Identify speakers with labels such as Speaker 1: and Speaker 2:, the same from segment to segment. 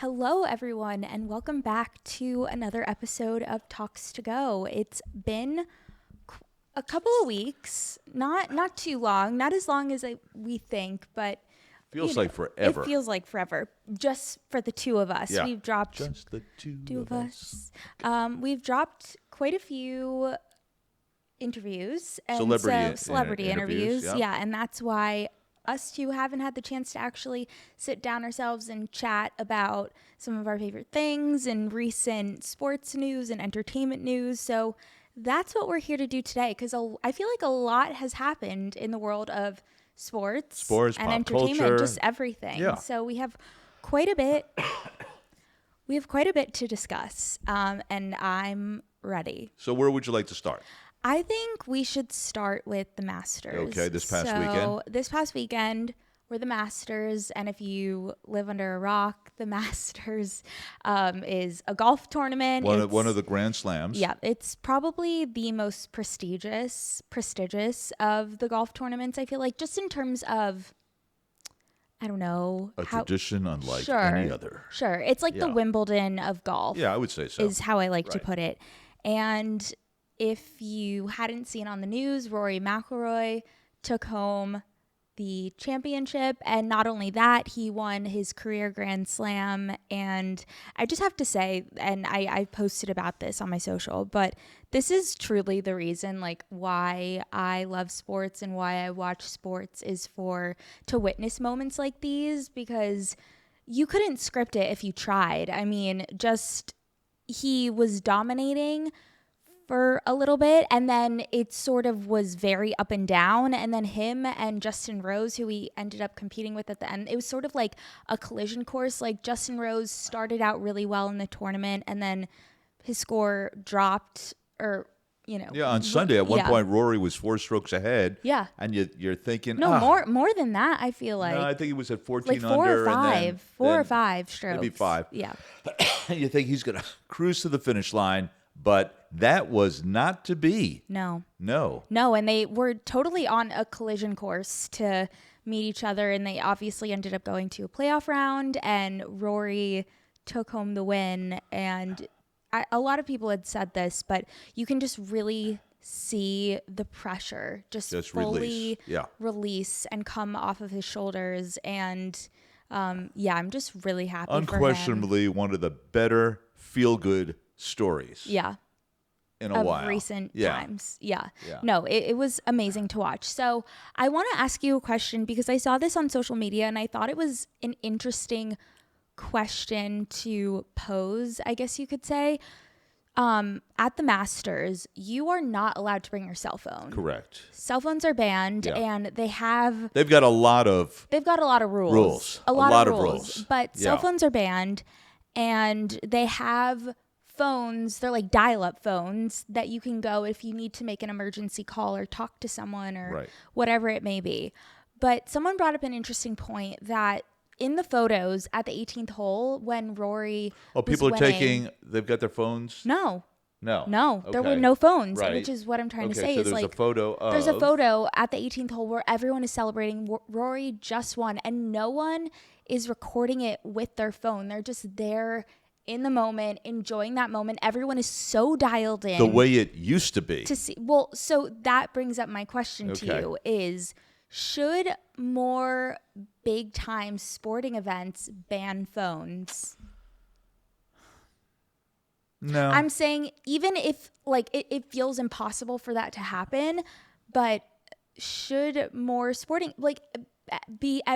Speaker 1: Hello, everyone, and welcome back to another episode of Talks to Go. It's been a couple of weeks, not too long, not as long as we think, but
Speaker 2: feels like forever.
Speaker 1: It feels like forever, just for the two of us.
Speaker 2: Yeah.
Speaker 1: We've dropped
Speaker 2: just the two
Speaker 1: of us. We've dropped quite a few interviews and celebrity interviews.
Speaker 2: Yeah,
Speaker 1: and that's why us two haven't had the chance to actually sit down ourselves and chat about some of our favorite things and recent sports news and entertainment news. So that's what we're here to do today, because I feel like a lot has happened in the world of sports and
Speaker 2: pop
Speaker 1: entertainment,
Speaker 2: culture.
Speaker 1: just everything.
Speaker 2: Yeah.
Speaker 1: So we have quite a bit. We have quite a bit to discuss, and I'm ready.
Speaker 2: So where would you like to start?
Speaker 1: I think we should start with the Masters.
Speaker 2: Okay, this past
Speaker 1: weekend were the Masters, and if you live under a rock, the Masters is a golf tournament.
Speaker 2: One of the Grand Slams.
Speaker 1: Yeah, it's probably the most prestigious of the golf tournaments, I feel like, just in terms of, I don't know.
Speaker 2: A tradition unlike any other.
Speaker 1: Sure. It's like the Wimbledon of golf.
Speaker 2: Yeah, I would say so.
Speaker 1: Is how I like to put it. And if you hadn't seen on the news, Rory McIlroy took home the championship. And not only that, he won his career Grand Slam. And I just have to say, and I posted about this on my social, but this is truly the reason why I love sports and why I watch sports is to witness moments like these, because you couldn't script it if you tried. I mean, he was dominating for a little bit, and then it sort of was very up and down, and then him and Justin Rose, who he ended up competing with at the end, it was sort of like a collision course. Like, Justin Rose started out really well in the tournament, and then his score dropped,
Speaker 2: on Sunday at one point Rory was 4 strokes ahead.
Speaker 1: Yeah.
Speaker 2: And you're thinking,
Speaker 1: more than that, I feel like.
Speaker 2: No, I think he was at 14
Speaker 1: like 4
Speaker 2: under.
Speaker 1: or 5.
Speaker 2: And then,
Speaker 1: 4 or 5 strokes.
Speaker 2: Maybe 5.
Speaker 1: Yeah.
Speaker 2: You think he's going to cruise to the finish line, but that was not to be.
Speaker 1: No, and they were totally on a collision course to meet each other, and they obviously ended up going to a playoff round, and Rory took home the win. And a lot of people had said this, but you can just really see the pressure just fully release and come off of his shoulders. And I'm just really happy for him.
Speaker 2: Unquestionably one of the better feel-good stories.
Speaker 1: Yeah.
Speaker 2: In a while.
Speaker 1: Recent times. Yeah. No, it was amazing to watch. So I want to ask you a question, because I saw this on social media and I thought it was an interesting question to pose, I guess you could say. At the Masters, you are not allowed to bring your cell phone.
Speaker 2: Correct.
Speaker 1: Cell phones are banned, and they've
Speaker 2: got a lot of
Speaker 1: rules. A lot of rules. But cell
Speaker 2: Yeah.
Speaker 1: phones are banned, and they have phones, they're like dial-up phones that you can go if you need to make an emergency call or talk to someone or whatever it may be. But someone brought up an interesting point that in the photos at the 18th hole when Rory
Speaker 2: people
Speaker 1: was
Speaker 2: are
Speaker 1: winning,
Speaker 2: they've got their phones?
Speaker 1: No,
Speaker 2: okay.
Speaker 1: There were no phones,
Speaker 2: Right.
Speaker 1: which is what I'm trying to say.
Speaker 2: So
Speaker 1: is
Speaker 2: there's
Speaker 1: there's a photo at the 18th hole where everyone is celebrating. Rory just won, and no one is recording it with their phone. They're just there in the moment, enjoying that moment. Everyone is so dialed in.
Speaker 2: The way it used to be.
Speaker 1: To see. Well, so that brings up my question to you is, should more big time sporting events ban phones?
Speaker 2: No.
Speaker 1: I'm saying, even if it feels impossible for that to happen, but should more sporting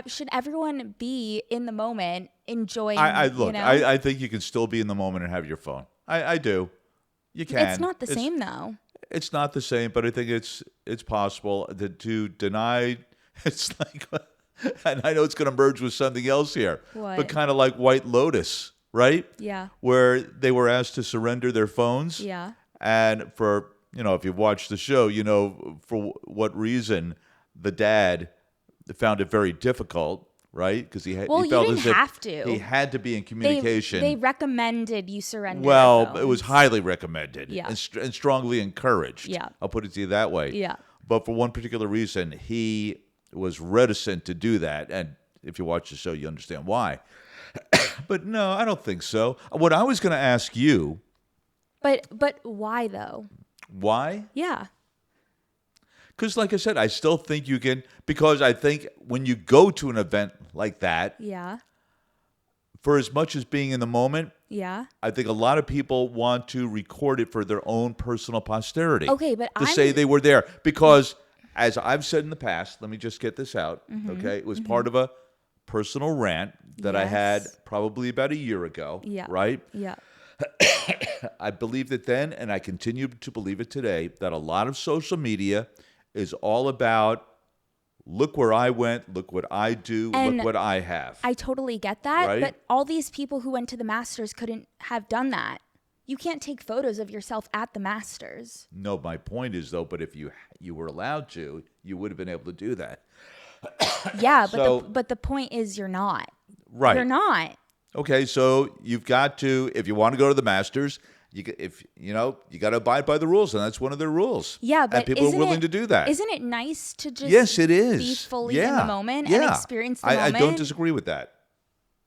Speaker 1: should everyone be in the moment enjoying?
Speaker 2: I think you can still be in the moment and have your phone. I do. You can.
Speaker 1: It's not the same though.
Speaker 2: It's not the same, but I think it's possible to deny. It's like, and I know it's going to merge with something else here, but kind of like White Lotus, right?
Speaker 1: Yeah.
Speaker 2: Where they were asked to surrender their phones.
Speaker 1: Yeah.
Speaker 2: And for, if you've watched the show, for what reason the dad found it very difficult, right? Because he felt
Speaker 1: you didn't have to.
Speaker 2: He had to be in communication.
Speaker 1: They recommended you surrender.
Speaker 2: Well, it was highly recommended and strongly encouraged.
Speaker 1: Yeah.
Speaker 2: I'll put it to you that way.
Speaker 1: Yeah.
Speaker 2: But for one particular reason, he was reticent to do that. And if you watch the show, you understand why. But no, I don't think so. What I was going to ask you.
Speaker 1: But why though?
Speaker 2: Why?
Speaker 1: Yeah.
Speaker 2: Because like I said, I still think you can, because I think when you go to an event like that,
Speaker 1: Yeah.
Speaker 2: for as much as being in the moment,
Speaker 1: Yeah.
Speaker 2: I think a lot of people want to record it for their own personal posterity.
Speaker 1: Okay, but
Speaker 2: to say they were there. Because as I've said in the past, let me just get this out, okay? It was part of a personal rant that I had probably about a year ago, right?
Speaker 1: Yeah.
Speaker 2: I believed it then, and I continue to believe it today, that a lot of social media is all about, look where I went, look what I do,
Speaker 1: And
Speaker 2: look what I have.
Speaker 1: I totally get that,
Speaker 2: Right?
Speaker 1: but all these people who went to the Masters couldn't have done that. You can't take photos of yourself at the Masters.
Speaker 2: No, my point is, though, but if you were allowed to, you would have been able to do that.
Speaker 1: Yeah,
Speaker 2: So-
Speaker 1: but the point is you're not.
Speaker 2: Right.
Speaker 1: You're not.
Speaker 2: Okay, so you've got to, if you want to go to the Masters, you got to abide by the rules, and that's one of their rules.
Speaker 1: Yeah, but
Speaker 2: and people are willing to do that.
Speaker 1: Isn't it nice to just
Speaker 2: Yes, it is.
Speaker 1: be fully in the moment and experience the
Speaker 2: I
Speaker 1: moment?
Speaker 2: don't disagree with that.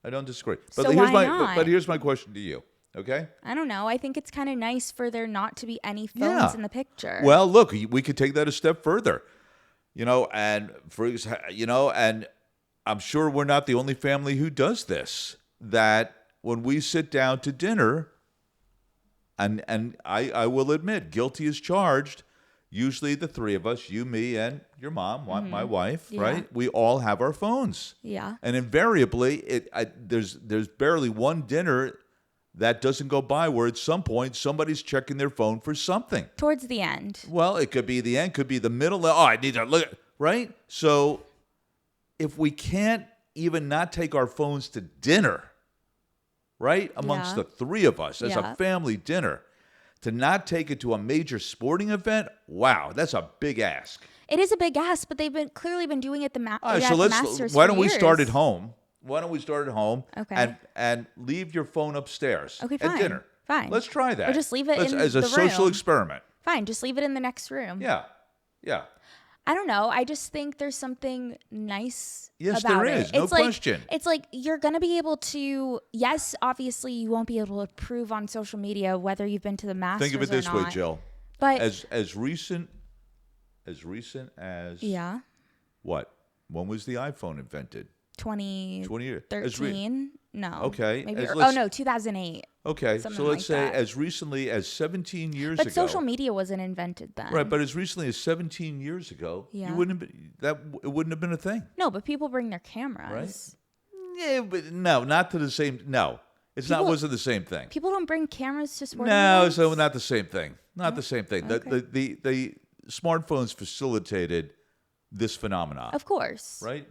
Speaker 2: I don't disagree. But
Speaker 1: So
Speaker 2: here's
Speaker 1: why
Speaker 2: my
Speaker 1: not?
Speaker 2: but here's my question to you. Okay?
Speaker 1: I don't know. I think it's kind of nice for there not to be any phones in the picture.
Speaker 2: Well, look, we could take that a step further. And and I'm sure we're not the only family who does this. That when we sit down to dinner, and I will admit, guilty as charged. Usually the three of us, you, me, and your mom, my wife, right? We all have our phones.
Speaker 1: Yeah.
Speaker 2: And invariably, there's barely one dinner that doesn't go by where at some point somebody's checking their phone for something.
Speaker 1: Towards the end.
Speaker 2: Well, it could be the end, could be the middle. Oh, I need to look, right? So if we can't even not take our phones to dinner, right, amongst the three of us as a family dinner, to not take it to a major sporting event, wow, that's a big ask.
Speaker 1: It is a big ask, but they've clearly been doing it
Speaker 2: All right, so
Speaker 1: Masters
Speaker 2: why
Speaker 1: for
Speaker 2: don't we
Speaker 1: years.
Speaker 2: start at home? Why don't we start at home
Speaker 1: Okay.
Speaker 2: and leave your phone upstairs
Speaker 1: Okay, fine.
Speaker 2: at dinner?
Speaker 1: Fine.
Speaker 2: Let's try that.
Speaker 1: Or just leave it in
Speaker 2: as a
Speaker 1: the
Speaker 2: social
Speaker 1: room.
Speaker 2: experiment.
Speaker 1: Fine, just leave it in the next room.
Speaker 2: Yeah.
Speaker 1: I don't know. I just think there's something nice
Speaker 2: Yes,
Speaker 1: about
Speaker 2: there
Speaker 1: it.
Speaker 2: is. No question.
Speaker 1: It's like you're going to be able to, yes, obviously you won't be able to prove on social media whether you've been to the Masters or not.
Speaker 2: Think of it this way, Jill.
Speaker 1: But
Speaker 2: as recent as
Speaker 1: yeah,
Speaker 2: what? When was the iPhone invented?
Speaker 1: 20
Speaker 2: years.
Speaker 1: 13? No.
Speaker 2: Okay.
Speaker 1: Maybe,
Speaker 2: As-
Speaker 1: oh
Speaker 2: let's-
Speaker 1: no, 2008.
Speaker 2: Okay,
Speaker 1: Something
Speaker 2: so let's
Speaker 1: like
Speaker 2: say
Speaker 1: that.
Speaker 2: as recently as 17 years
Speaker 1: But
Speaker 2: ago.
Speaker 1: social media wasn't invented then.
Speaker 2: Right, but as recently as 17 years ago,
Speaker 1: Yeah.
Speaker 2: it wouldn't have been a thing.
Speaker 1: No, but people bring their cameras.
Speaker 2: Yeah, but no, not to the same. No, wasn't the same thing.
Speaker 1: People don't bring cameras to sporting
Speaker 2: No,
Speaker 1: events?
Speaker 2: so not the same thing. Not the same thing.
Speaker 1: Okay.
Speaker 2: The smartphones facilitated this phenomenon.
Speaker 1: Of course.
Speaker 2: Right?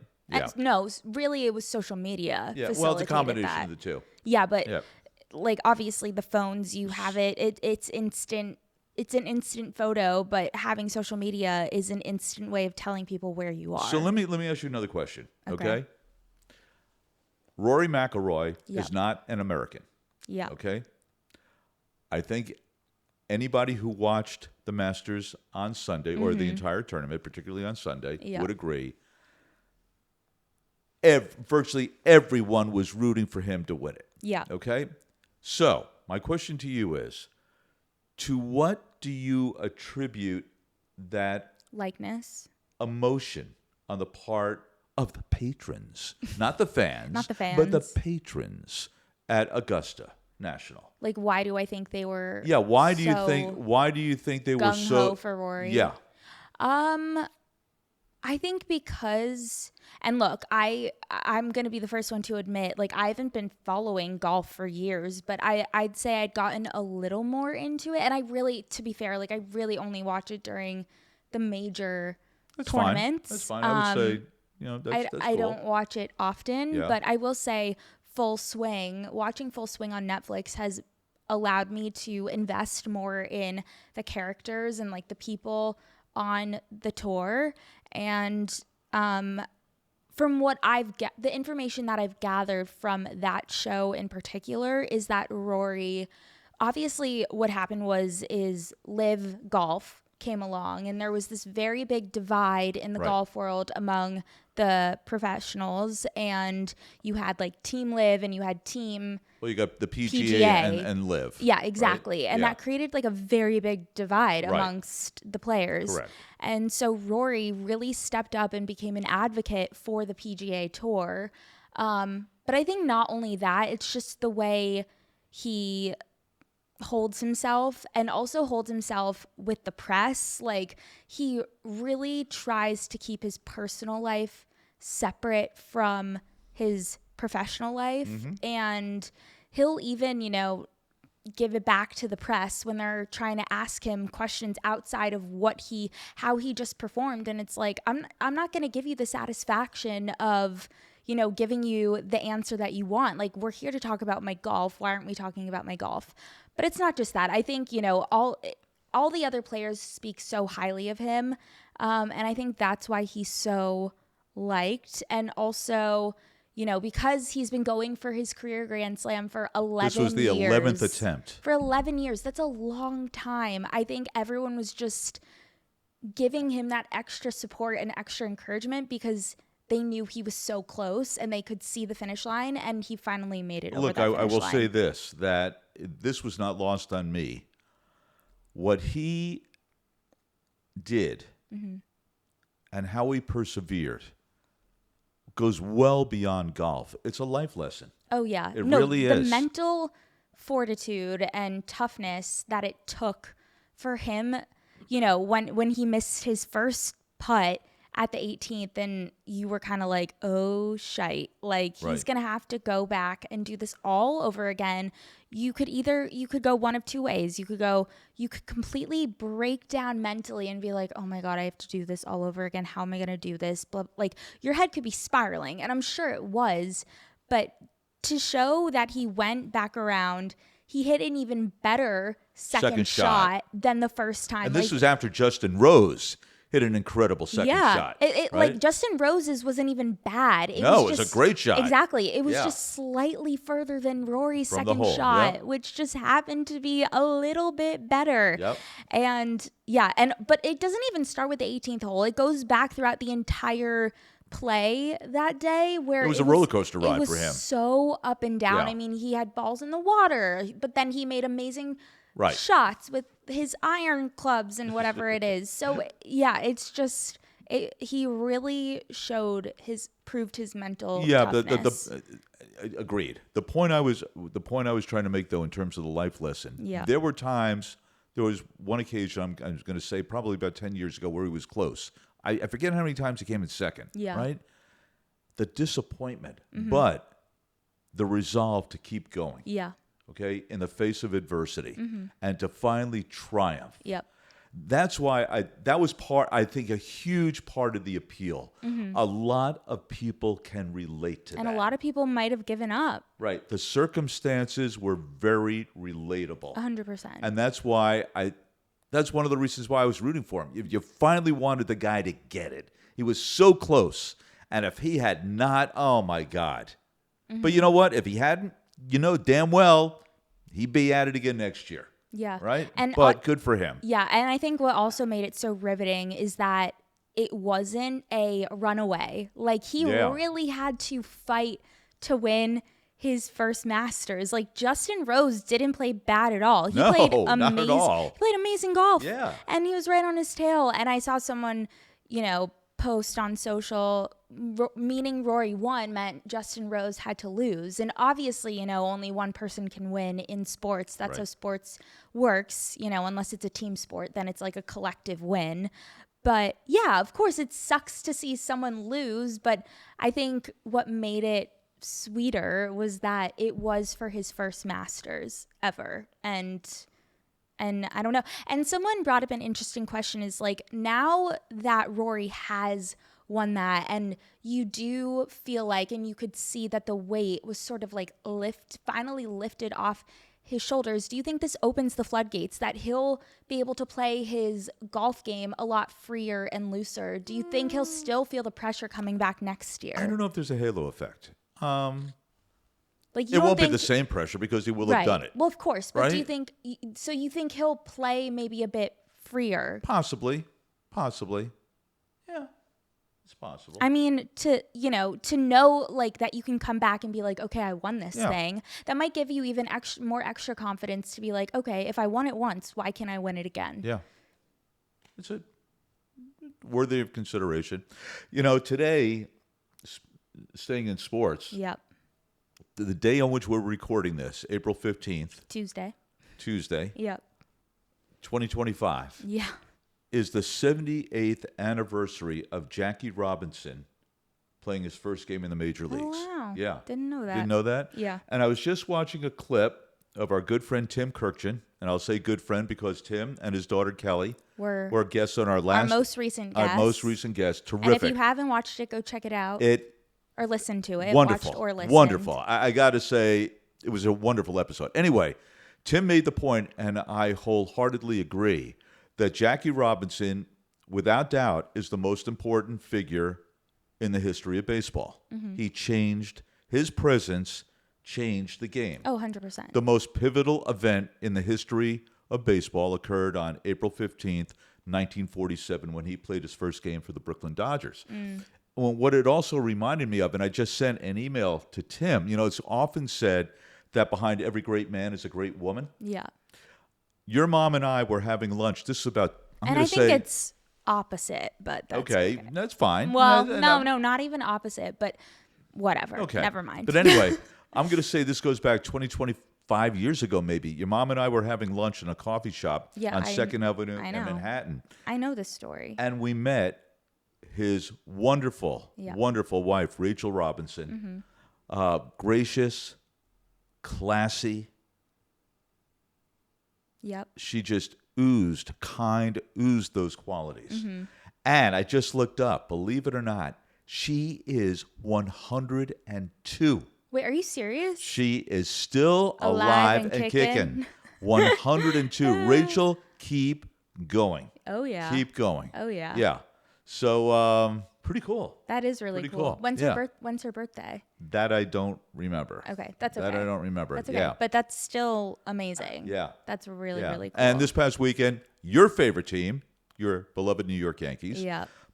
Speaker 1: No, really, it was social media.
Speaker 2: Yeah. Well, it's a
Speaker 1: facilitated
Speaker 2: combination
Speaker 1: that.
Speaker 2: of the two.
Speaker 1: Yeah, but
Speaker 2: Yeah.
Speaker 1: like obviously the phones, you have it's instant. It's an instant photo, but having social media is an instant way of telling people where you are.
Speaker 2: So let me ask you another question.
Speaker 1: Okay.
Speaker 2: Okay. Rory McIlroy
Speaker 1: Yep.
Speaker 2: is not an American.
Speaker 1: Yeah.
Speaker 2: Okay. I think anybody who watched the Masters on Sunday or the entire tournament, particularly on Sunday,
Speaker 1: Yeah.
Speaker 2: would agree. Virtually everyone was rooting for him to win it.
Speaker 1: Yeah.
Speaker 2: Okay? So, my question to you is, to what do you attribute that
Speaker 1: Likeness.
Speaker 2: emotion on the part of the patrons? Not the fans.
Speaker 1: Not the
Speaker 2: But the
Speaker 1: fans.
Speaker 2: patrons at Augusta National.
Speaker 1: Like, why do I think they were?
Speaker 2: Yeah, why do you
Speaker 1: so
Speaker 2: think they were
Speaker 1: gung
Speaker 2: so
Speaker 1: ho for Rory?
Speaker 2: Yeah.
Speaker 1: I think because, and look, I'm gonna be the first one to admit, like I haven't been following golf for years, but I'd say I'd gotten a little more into it, and I really, to be fair, like I really only watch it during the major tournaments.
Speaker 2: That's fine. I would say, that's
Speaker 1: I
Speaker 2: cool.
Speaker 1: don't watch it often,
Speaker 2: Yeah.
Speaker 1: but I will say watching Full Swing on Netflix has allowed me to invest more in the characters and like the people on the tour. And from what the information that I've gathered from that show in particular is that Rory, obviously what happened is Live Golf came along, and there was this very big divide in the
Speaker 2: Right.
Speaker 1: golf world among the professionals, and you had like Team Live and you had Team
Speaker 2: Well, you got the PGA,
Speaker 1: PGA.
Speaker 2: and Live.
Speaker 1: Yeah, exactly.
Speaker 2: Right?
Speaker 1: And
Speaker 2: Yeah.
Speaker 1: that created like a very big divide
Speaker 2: Right.
Speaker 1: amongst the players.
Speaker 2: Correct.
Speaker 1: And so Rory really stepped up and became an advocate for the PGA Tour. But I think not only that, it's just the way he holds himself and also holds himself with the press. Like, he really tries to keep his personal life separate from his professional life. And he'll even, give it back to the press when they're trying to ask him questions outside of how he just performed. And it's like, I'm not going to give you the satisfaction of, giving you the answer that you want. Like, we're here to talk about my golf. Why aren't we talking about my golf? But it's not just that. I think, all the other players speak so highly of him. And I think that's why he's so liked. And also, because he's been going for his career Grand Slam for 11 years.
Speaker 2: This was the 11th attempt.
Speaker 1: For 11 years. That's a long time. I think everyone was just giving him that extra support and extra encouragement because they knew he was so close and they could see the finish line, and he finally made it over that finish line.
Speaker 2: Look, I will say this, that this was not lost on me. What he did and how he persevered goes well beyond golf. It's a life lesson.
Speaker 1: Oh, yeah.
Speaker 2: It really is.
Speaker 1: The mental fortitude and toughness that it took for him, when he missed his first putt at the 18th, and you were kind of like, oh, shite. Like, he's going to have to go back and do this all over again. You could go one of two ways. You could completely break down mentally and be like, oh my God, I have to do this all over again. How am I going to do this? But like, your head could be spiraling, and I'm sure it was. But to show that he went back around, he hit an even better second shot than the first time.
Speaker 2: And this was after Justin Rose hit an incredible second shot.
Speaker 1: Right? Like, Justin Rose's wasn't even bad. It was
Speaker 2: a great shot.
Speaker 1: Exactly. It was just slightly further than Rory's
Speaker 2: From the
Speaker 1: second
Speaker 2: hole.
Speaker 1: shot, which just happened to be a little bit better.
Speaker 2: Yep.
Speaker 1: And but it doesn't even start with the 18th hole. It goes back throughout the entire play that day, where
Speaker 2: it was a roller coaster ride for him.
Speaker 1: It was so up and down.
Speaker 2: Yeah.
Speaker 1: I mean, he had balls in the water, but then he made amazing shots with his iron clubs and whatever it is. So yeah, it's just he really proved his mental toughness.
Speaker 2: Agreed. The point I was trying to make, though, in terms of the life lesson, there was one occasion, I was going to say probably about 10 years ago, where he was close. I forget how many times he came in second.
Speaker 1: Yeah.
Speaker 2: Right. The disappointment, but the resolve to keep going.
Speaker 1: Yeah.
Speaker 2: Okay, in the face of adversity, and to finally triumph.
Speaker 1: Yep.
Speaker 2: That's why that was I think, a huge part of the appeal. A lot of people can relate to that.
Speaker 1: And a lot of people might have given up.
Speaker 2: Right. The circumstances were very relatable.
Speaker 1: 100%.
Speaker 2: And that's why that's one of the reasons why I was rooting for him. You finally wanted the guy to get it. He was so close. And if he had not, oh my God. But you know what? If he hadn't, damn well, he'd be at it again next year.
Speaker 1: Yeah.
Speaker 2: Right? But good for him.
Speaker 1: Yeah. And I think what also made it so riveting is that it wasn't a runaway. Like, he really had to fight to win his first Masters. Like, Justin Rose didn't play bad at all. He played amazing.
Speaker 2: Not at all.
Speaker 1: He played amazing golf.
Speaker 2: Yeah.
Speaker 1: And he was right on his tail. And I saw someone, post on social, meaning Rory won meant Justin Rose had to lose. And obviously, only one person can win in sports. That's how sports works. Unless it's a team sport, then it's like a collective win. But yeah, of course, it sucks to see someone lose. But I think what made it sweeter was that it was for his first Masters ever. And I don't know. And someone brought up an interesting question, is like, now that Rory has won that, and you do feel like, and you could see that the weight was sort of like finally lifted off his shoulders. Do you think this opens the floodgates, that he'll be able to play his golf game a lot freer and looser? Do you think he'll still feel the pressure coming back next year?
Speaker 2: I don't know if there's a halo effect.
Speaker 1: Like,
Speaker 2: it won't be the same pressure because he will have done it.
Speaker 1: Well, of course. But
Speaker 2: right?
Speaker 1: do you think, so you think he'll play maybe a bit freer?
Speaker 2: Possibly. Yeah. It's possible.
Speaker 1: I mean, to know like that you can come back and be like, okay, I won this
Speaker 2: Yeah.
Speaker 1: thing. That might give you even more extra confidence to be like, okay, if I won it once, why can't I win it again?
Speaker 2: Yeah. It's a worthy of consideration. Today, staying in sports,
Speaker 1: Yep.
Speaker 2: the day on which we're recording this, April 15th, Tuesday,
Speaker 1: Yep.
Speaker 2: 2025,
Speaker 1: Yeah.
Speaker 2: is the 78th anniversary of Jackie Robinson playing his first game in the major leagues.
Speaker 1: Oh, wow.
Speaker 2: Yeah.
Speaker 1: Didn't know that.
Speaker 2: Didn't know that?
Speaker 1: Yeah.
Speaker 2: And I was just watching a clip of our good friend Tim Kirkchin, and I'll say good friend because Tim and his daughter Kelly were guests on our
Speaker 1: most recent
Speaker 2: guest. Terrific.
Speaker 1: And if you haven't watched it, go check it out. Or listen to it.
Speaker 2: Wonderful.
Speaker 1: Watched or listened.
Speaker 2: Wonderful. I got to say, it was a wonderful episode. Anyway, Tim made the point, and I wholeheartedly agree, that Jackie Robinson, without doubt, is the most important figure in the history of baseball.
Speaker 1: Mm-hmm.
Speaker 2: His presence changed the game.
Speaker 1: Oh, 100%.
Speaker 2: The most pivotal event in the history of baseball occurred on April 15th, 1947, when he played his first game for the Brooklyn Dodgers. Well, what it also reminded me of, and I just sent an email to Tim, it's often said that behind every great man is a great woman.
Speaker 1: Yeah.
Speaker 2: Your mom and I were having lunch. This is about,
Speaker 1: I think it's opposite, but that's okay.
Speaker 2: That's fine.
Speaker 1: Well, no, not even opposite, but whatever.
Speaker 2: Okay.
Speaker 1: Never mind.
Speaker 2: But anyway, I'm going to say this goes back 25 years ago, maybe. Your mom and I were having lunch in a coffee shop on 2nd Avenue in Manhattan.
Speaker 1: I know this story.
Speaker 2: And we met his wonderful, wonderful wife, Rachel Robinson. Gracious, classy.
Speaker 1: Yep.
Speaker 2: She just oozed those qualities. And I just looked up, believe it or not, she is 102.
Speaker 1: Wait, are you serious?
Speaker 2: She is still alive and kicking. 102. Rachel, keep going.
Speaker 1: Oh, yeah.
Speaker 2: Keep going.
Speaker 1: Oh, yeah.
Speaker 2: Yeah. So, pretty cool.
Speaker 1: That is really
Speaker 2: Pretty
Speaker 1: cool. When's her birthday?
Speaker 2: That I don't remember.
Speaker 1: Okay, that's okay.
Speaker 2: That I don't remember.
Speaker 1: That's okay.
Speaker 2: Yeah.
Speaker 1: But that's still amazing.
Speaker 2: Yeah.
Speaker 1: That's really, really cool.
Speaker 2: And this past weekend, your favorite team, your beloved New York Yankees,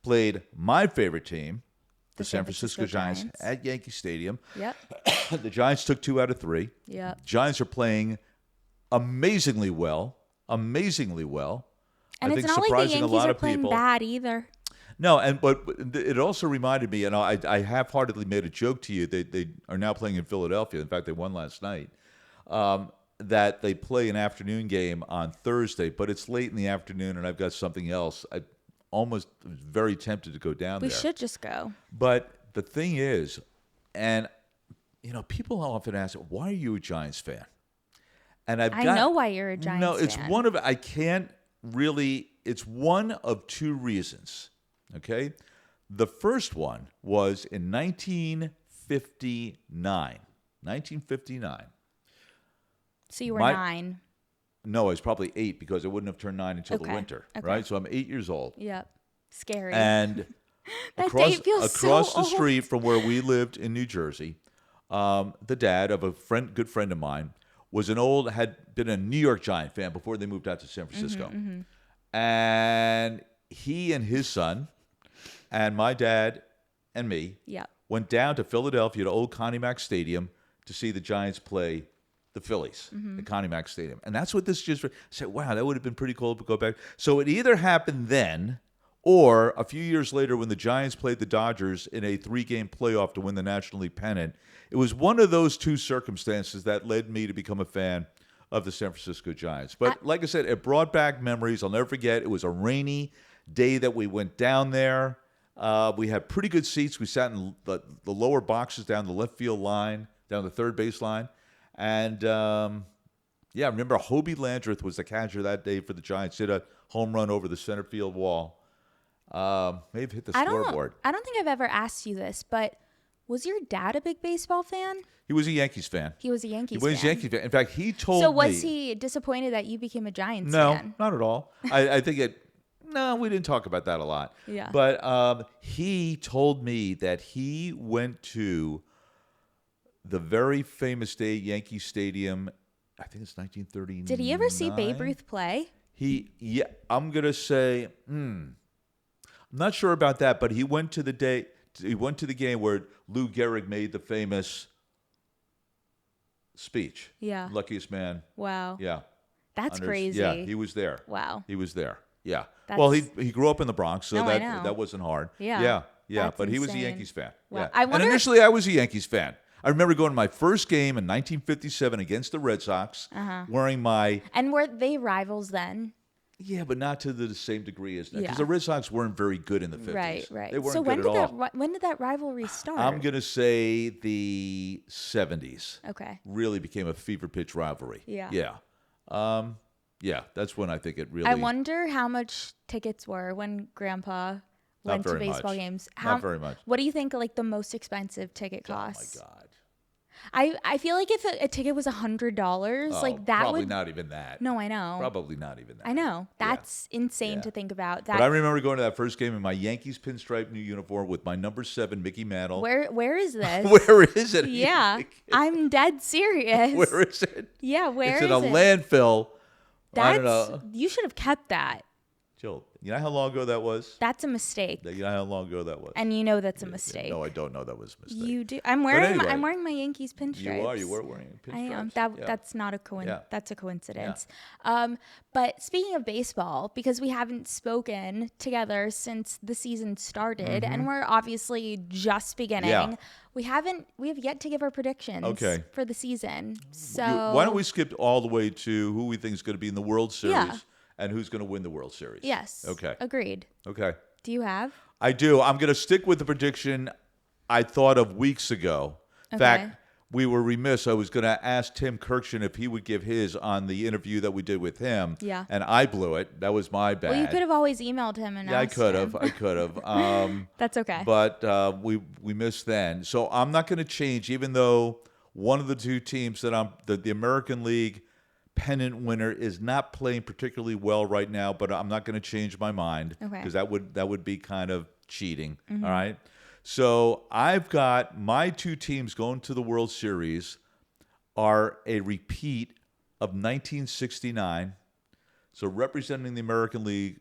Speaker 2: played my favorite team, the San Francisco Giants, at Yankee Stadium.
Speaker 1: Yep.
Speaker 2: The Giants took 2 out of 3.
Speaker 1: Yep.
Speaker 2: Giants are playing amazingly well. Amazingly well.
Speaker 1: And
Speaker 2: I
Speaker 1: it's
Speaker 2: think
Speaker 1: not like the
Speaker 2: surprising
Speaker 1: Yankees
Speaker 2: a lot
Speaker 1: are
Speaker 2: of
Speaker 1: playing
Speaker 2: people.
Speaker 1: bad either.
Speaker 2: No, but it also reminded me, and I half-heartedly made a joke to you. They are now playing in Philadelphia. In fact, they won last night. That they play an afternoon game on Thursday, but it's late in the afternoon, and I've got something else. I almost was very tempted to go down there.
Speaker 1: We should just go.
Speaker 2: But the thing is, and people often ask, "Why are you a Giants fan?" And I
Speaker 1: know why you're a Giants fan.
Speaker 2: No, it's one of I can't really. It's one of 2 reasons. Okay, the first one was in 1959. 1959.
Speaker 1: So you were 9.
Speaker 2: No, I was probably 8 because I wouldn't have turned 9 until the winter, right? So I'm 8 years old.
Speaker 1: Yep. Scary.
Speaker 2: And
Speaker 1: that
Speaker 2: across
Speaker 1: date feels
Speaker 2: the
Speaker 1: so
Speaker 2: street from where we lived in New Jersey, the dad of a good friend of mine had been a New York Giant fan before they moved out to San Francisco. And he and his son and my dad and me went down to Philadelphia to Old Connie Mack Stadium to see the Giants play the Phillies at Connie Mack Stadium. And that's what this just said, wow, that would have been pretty cool to go back. So it either happened then or a few years later when the Giants played the Dodgers in a 3-game playoff to win the National League pennant. It was one of those 2 circumstances that led me to become a fan of the San Francisco Giants. But like I said, it brought back memories. I'll never forget. It was a rainy day that we went down there. We had pretty good seats. We sat in the lower boxes down the left field line, down the third base line. And, I remember Hobie Landreth was the catcher that day for the Giants. Hit a home run over the center field wall. May have hit the scoreboard.
Speaker 1: I don't think I've ever asked you this, but was your dad a big baseball fan?
Speaker 2: He was a Yankees fan.
Speaker 1: He was a Yankees
Speaker 2: fan. He was a Yankees fan. In fact, he told me.
Speaker 1: So was he disappointed that you became a Giants fan?
Speaker 2: No, not at all. I think no, we didn't talk about that a lot.
Speaker 1: Yeah.
Speaker 2: But he told me that he went to the very famous day at Yankee Stadium. I think it's 1939.
Speaker 1: Did he ever see Babe Ruth play?
Speaker 2: I'm going to say, I'm not sure about that, but he went to the game where Lou Gehrig made the famous speech.
Speaker 1: Yeah.
Speaker 2: Luckiest man.
Speaker 1: Wow.
Speaker 2: Yeah.
Speaker 1: That's crazy.
Speaker 2: Yeah, he was there.
Speaker 1: Wow.
Speaker 2: He was there. Yeah.
Speaker 1: That's,
Speaker 2: well, he grew up in the Bronx, so
Speaker 1: No, I know.
Speaker 2: that wasn't hard.
Speaker 1: Yeah.
Speaker 2: Yeah.
Speaker 1: That's
Speaker 2: But he was a
Speaker 1: insane.
Speaker 2: Yankees fan.
Speaker 1: Wow.
Speaker 2: Yeah.
Speaker 1: I wonder-
Speaker 2: And initially, I was a Yankees fan. I remember going to my first game in 1957 against the Red Sox, wearing my
Speaker 1: And were they rivals then?
Speaker 2: yeah, but not to the same degree as that, because
Speaker 1: Yeah.
Speaker 2: the Red Sox weren't very good in the 50s.
Speaker 1: Right.
Speaker 2: They weren't
Speaker 1: So
Speaker 2: good at all.
Speaker 1: when did that rivalry start?
Speaker 2: I'm gonna say the 70s.
Speaker 1: Okay.
Speaker 2: Really became a fever pitch rivalry.
Speaker 1: Yeah.
Speaker 2: Yeah, that's when I think it really.
Speaker 1: I wonder how much tickets were when Grandpa went to
Speaker 2: very
Speaker 1: baseball
Speaker 2: much.
Speaker 1: games.
Speaker 2: Not very much.
Speaker 1: What do you think like the most expensive ticket costs?
Speaker 2: Oh my God.
Speaker 1: I feel like if a ticket was $100, like that
Speaker 2: probably
Speaker 1: would.
Speaker 2: not even that.
Speaker 1: No, I know.
Speaker 2: Probably not even that.
Speaker 1: I know. That's insane
Speaker 2: Yeah.
Speaker 1: to think about.
Speaker 2: But I remember going to that first game in my Yankees pinstripe new uniform with my number 7 Mickey Mantle.
Speaker 1: Where is this?
Speaker 2: Where is it?
Speaker 1: Yeah, I'm dead serious.
Speaker 2: Where is it?
Speaker 1: Yeah, where is
Speaker 2: it's
Speaker 1: it?
Speaker 2: in a landfill. I don't
Speaker 1: That's
Speaker 2: know.
Speaker 1: you should have kept that.
Speaker 2: Jill, you know how long ago that was?
Speaker 1: That's a mistake,
Speaker 2: You know how long ago that was?
Speaker 1: and you know that's a mistake.
Speaker 2: No, I don't know that was a mistake.
Speaker 1: You do. I'm wearing.
Speaker 2: anyway,
Speaker 1: I'm wearing my Yankees pinstripes.
Speaker 2: You are. You were wearing pinstripes.
Speaker 1: I am.
Speaker 2: Yeah.
Speaker 1: That's not a
Speaker 2: Yeah.
Speaker 1: That's a coincidence. But speaking of baseball, because we haven't spoken together since the season started, and we're obviously just beginning.
Speaker 2: Yeah.
Speaker 1: We have yet to give our predictions
Speaker 2: Okay.
Speaker 1: for the season. So
Speaker 2: Why don't we skip all the way to who we think is going to be in the World Series
Speaker 1: Yeah.
Speaker 2: and who's going to win the World Series?
Speaker 1: Yes.
Speaker 2: Okay.
Speaker 1: Agreed.
Speaker 2: Okay.
Speaker 1: Do you have?
Speaker 2: I do. I'm going to stick with the prediction I thought of weeks ago. In fact, we were remiss. I was going to ask Tim Kirkshin if he would give his on the interview that we did with him.
Speaker 1: Yeah.
Speaker 2: And I blew it. That was my bad.
Speaker 1: Well, you could have always emailed him and
Speaker 2: Yeah, I
Speaker 1: asked
Speaker 2: could
Speaker 1: him.
Speaker 2: have. I could have.
Speaker 1: That's okay.
Speaker 2: But we missed then. So I'm not going to change, even though one of the two teams that the American League pennant winner is not playing particularly well right now. But I'm not going to change my mind
Speaker 1: Okay.
Speaker 2: because that would be kind of cheating. All right. So I've got my two teams going to the World Series are a repeat of 1969. So representing the American League,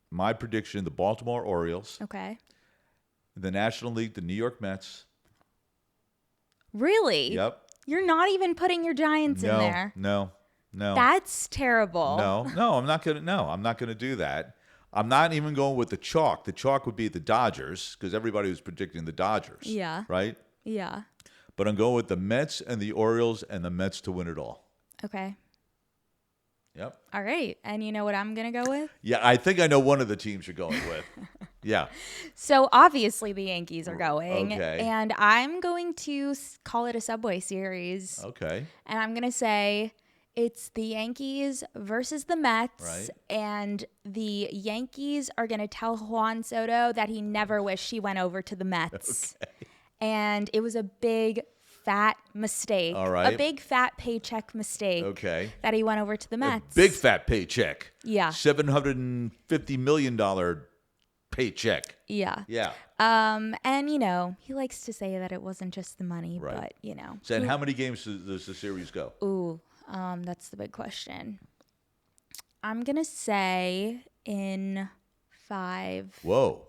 Speaker 2: my prediction: the Baltimore Orioles.
Speaker 1: Okay.
Speaker 2: The National League, the New York Mets.
Speaker 1: Really?
Speaker 2: Yep.
Speaker 1: You're not even putting your Giants in there.
Speaker 2: No.
Speaker 1: That's terrible.
Speaker 2: No, I'm not gonna do that. I'm not even going with the chalk. The chalk would be the Dodgers because everybody was predicting the Dodgers.
Speaker 1: Yeah.
Speaker 2: Right?
Speaker 1: Yeah.
Speaker 2: But I'm going with the Mets and the Orioles and the Mets to win it all.
Speaker 1: Okay.
Speaker 2: Yep.
Speaker 1: All right. And you know what I'm going to go with?
Speaker 2: Yeah, I think I know one of the teams you're going with. Yeah.
Speaker 1: So obviously the Yankees are going.
Speaker 2: Okay.
Speaker 1: And I'm going to call it a Subway Series.
Speaker 2: Okay.
Speaker 1: And I'm going to say it's the Yankees versus the Mets.
Speaker 2: Right.
Speaker 1: And the Yankees are going to tell Juan Soto that he never wished he went over to the Mets.
Speaker 2: Okay.
Speaker 1: And it was a big, fat mistake.
Speaker 2: All right.
Speaker 1: A big, fat paycheck mistake.
Speaker 2: Okay.
Speaker 1: That he went over to the Mets.
Speaker 2: Big fat paycheck.
Speaker 1: Yeah.
Speaker 2: $750 million paycheck.
Speaker 1: Yeah.
Speaker 2: Yeah.
Speaker 1: And he likes to say that it wasn't just the money,
Speaker 2: Right.
Speaker 1: but
Speaker 2: So, and how many games does the series go?
Speaker 1: Ooh, that's the big question. I'm gonna say in 5.
Speaker 2: Whoa.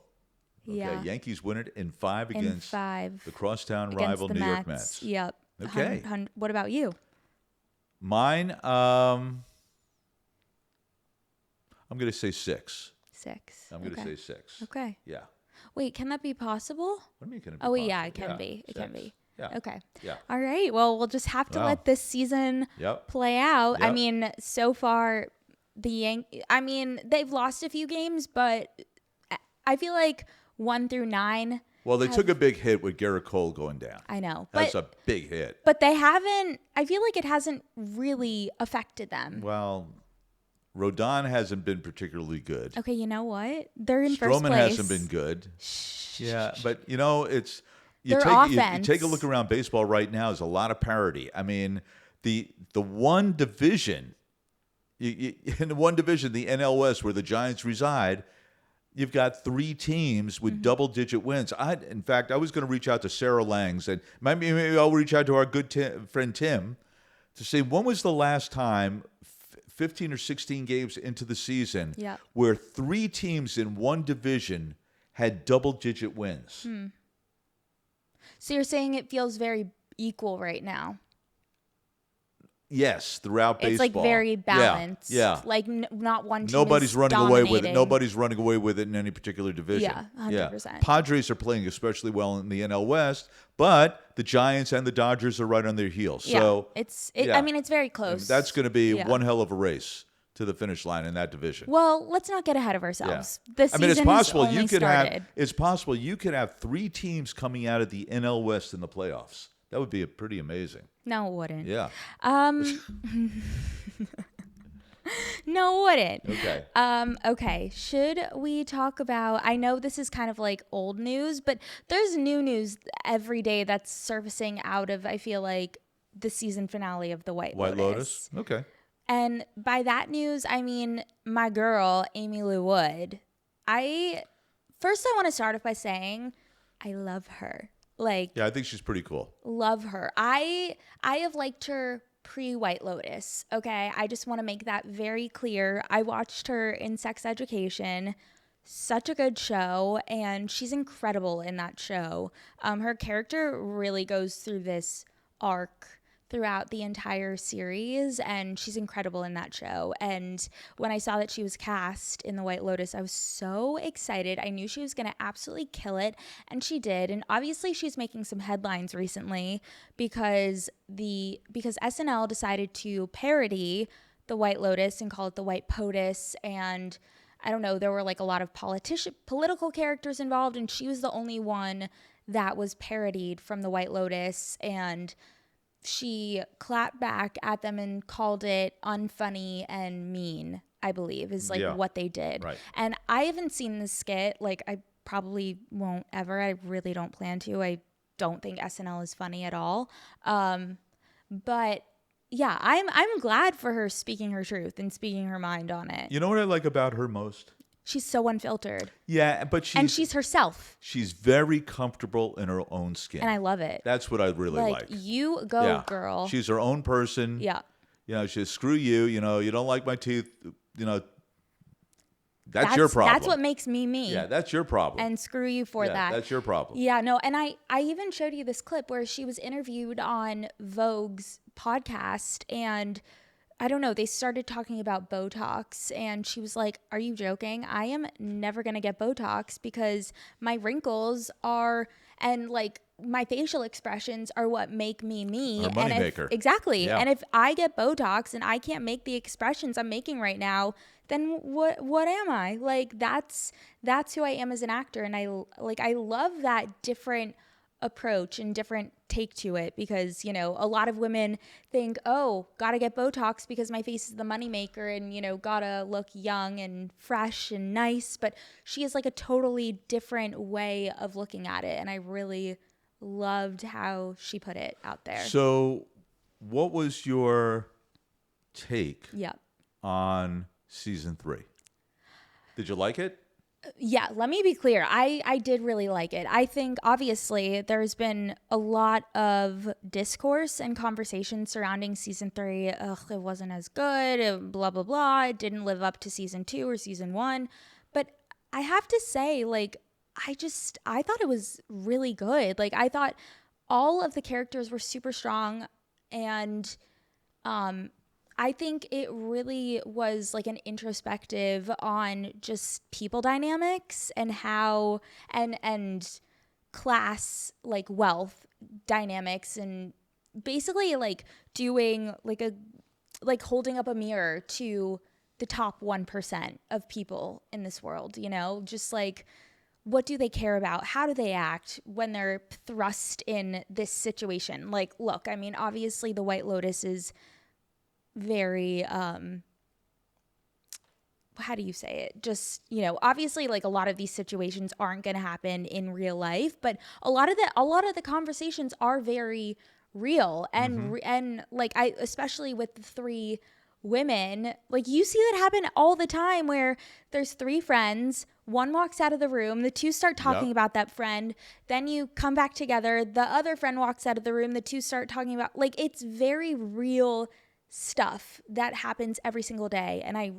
Speaker 2: Okay.
Speaker 1: Yeah.
Speaker 2: Yankees win it in 5
Speaker 1: In
Speaker 2: against
Speaker 1: 5
Speaker 2: the crosstown
Speaker 1: against
Speaker 2: rival
Speaker 1: the
Speaker 2: New York
Speaker 1: Mets.
Speaker 2: Mets.
Speaker 1: Yep.
Speaker 2: Okay.
Speaker 1: What about you?
Speaker 2: Mine, I'm going to say 6.
Speaker 1: 6.
Speaker 2: I'm going to say 6.
Speaker 1: Okay.
Speaker 2: Yeah.
Speaker 1: Wait, can that be possible?
Speaker 2: What do you mean? Can it be
Speaker 1: Oh, wait, yeah,
Speaker 2: possible?
Speaker 1: it can be. It can
Speaker 2: 6.
Speaker 1: be.
Speaker 2: Yeah.
Speaker 1: Okay.
Speaker 2: Yeah.
Speaker 1: All right. Well, we'll just have to
Speaker 2: Wow.
Speaker 1: let this season
Speaker 2: Yep.
Speaker 1: play out. I
Speaker 2: Yep.
Speaker 1: mean, so far they've lost a few games, but I feel like 1 through 9.
Speaker 2: Well, they took a big hit with Garrett Cole going down.
Speaker 1: I know.
Speaker 2: That's a big hit.
Speaker 1: But they haven't, I feel like it hasn't really affected them.
Speaker 2: Well, Rodon hasn't been particularly good.
Speaker 1: Okay, you know what? They're in first
Speaker 2: Stroman
Speaker 1: place.
Speaker 2: hasn't been good. Yeah, but it's
Speaker 1: Their
Speaker 2: you
Speaker 1: offense.
Speaker 2: take a look around baseball right now. There's a lot of parity. I mean, the one division, in the one division, the NL West, where the Giants reside, you've got 3 teams with double-digit wins. In fact, I was going to reach out to Sarah Langs, and maybe I'll reach out to our good friend Tim to say when was the last time, 15 or 16 games into the season,
Speaker 1: Yeah.
Speaker 2: where 3 teams in one division had double-digit wins.
Speaker 1: So you're saying it feels very equal right now.
Speaker 2: Yes, throughout baseball.
Speaker 1: It's like very balanced.
Speaker 2: Yeah.
Speaker 1: Like not one team
Speaker 2: Nobody's
Speaker 1: is
Speaker 2: running
Speaker 1: dominating.
Speaker 2: away with it. Nobody's running away with it in any particular division.
Speaker 1: Yeah, 100%.
Speaker 2: Padres are playing especially well in the NL West, but the Giants and the Dodgers are right on their heels. So
Speaker 1: I mean, it's very close.
Speaker 2: And that's going to be one hell of a race to the finish line in that division.
Speaker 1: Well, let's not get ahead of ourselves.
Speaker 2: Yeah.
Speaker 1: The season
Speaker 2: it's possible
Speaker 1: has only started.
Speaker 2: It's possible you could have 3 teams coming out of the NL West in the playoffs. That would be pretty amazing.
Speaker 1: No, it wouldn't.
Speaker 2: Yeah.
Speaker 1: No, it wouldn't.
Speaker 2: Okay.
Speaker 1: Okay. Should we talk about, I know this is kind of like old news, but there's new news every day that's surfacing out of, I feel like, the season finale of the White Lotus.
Speaker 2: Okay.
Speaker 1: And by that news, I mean my girl, Amy Lou Wood. I want to start off by saying I love her.
Speaker 2: Yeah, I think she's pretty cool.
Speaker 1: Love her. I have liked her pre-White Lotus. Okay, I just want to make that very clear. I watched her in Sex Education. Such a good show, and she's incredible in that show. Her character really goes through this arc throughout the entire series, and she's incredible in that show. And when I saw that she was cast in the White Lotus, I was so excited. I knew she was going to absolutely kill it, and she did. And obviously she's making some headlines recently because SNL decided to parody the White Lotus and call it the White POTUS. And I don't know, there were like a lot of political characters involved, and she was the only one that was parodied from the White Lotus. And she clapped back at them and called it unfunny and mean, I believe, is what they did.
Speaker 2: Right.
Speaker 1: And I haven't seen this skit. Like, I probably won't ever. I really don't plan to. I don't think SNL is funny at all. But yeah, I'm glad for her speaking her truth and speaking her mind on it.
Speaker 2: You know what I like about her most?
Speaker 1: She's so unfiltered.
Speaker 2: Yeah, but
Speaker 1: she's herself.
Speaker 2: She's very comfortable in her own skin.
Speaker 1: And I love it.
Speaker 2: That's what I really like.
Speaker 1: You go, girl.
Speaker 2: She's her own person.
Speaker 1: Yeah.
Speaker 2: You know, she's screw you. You know, you don't like my teeth. You know, that's your problem.
Speaker 1: That's what makes me me.
Speaker 2: Yeah, that's your problem.
Speaker 1: And screw you for that.
Speaker 2: That's your problem.
Speaker 1: Yeah, no, and I even showed you this clip where she was interviewed on Vogue's podcast, and I don't know, they started talking about Botox, and she was like, are you joking? I am never going to get Botox because my wrinkles are, and like my facial expressions are what make me me.
Speaker 2: A moneymaker.
Speaker 1: Exactly.
Speaker 2: Yeah.
Speaker 1: And if I get Botox and I can't make the expressions I'm making right now, then what am I? Like, that's who I am as an actor. And I love that different approach and different take to it, because, you know, a lot of women think, oh, gotta get Botox because my face is the moneymaker, and, you know, gotta look young and fresh and nice. But she has like a totally different way of looking at it, and I really loved how she put it out there.
Speaker 2: So what was your take on season 3? Did you like it?
Speaker 1: Yeah, let me be clear. I did really like it. I think, obviously, there's been a lot of discourse and conversation surrounding season 3. Ugh, it wasn't as good, blah, blah, blah. It didn't live up to season 2 or season 1. But I have to say, like, I thought it was really good. Like, I thought all of the characters were super strong, and I think it really was like an introspective on just people dynamics and how and class, like wealth dynamics, and basically like doing like holding up a mirror to the top 1% of people in this world, you know, just like, what do they care about? How do they act when they're thrust in this situation? Like, look, I mean, obviously the White Lotus is very how do you say it, just, you know, obviously like a lot of these situations aren't going to happen in real life, but a lot of the conversations are very real, and and like, I especially with the 3 women, like, you see that happen all the time where there's 3 friends, one walks out of the room, the 2 start talking about that friend, then you come back together, the other friend walks out of the room, the 2 start talking about, like, it's very real stuff that happens every single day. And I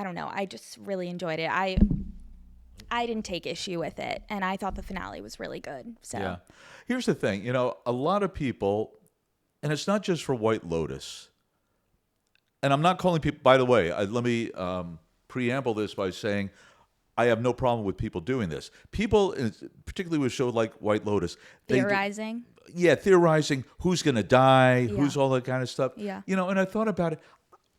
Speaker 1: don't know, I just really enjoyed it. I didn't take issue with it, and I thought the finale was really good. So
Speaker 2: Yeah. Here's the thing, a lot of people, and it's not just for White Lotus, and I'm not calling people, by the way, let me preamble this by saying I have no problem with people doing this. People, particularly with a show like White Lotus,
Speaker 1: theorizing.
Speaker 2: Theorizing who's going to die,
Speaker 1: Yeah.
Speaker 2: who's all that kind of stuff.
Speaker 1: Yeah.
Speaker 2: And I thought about it.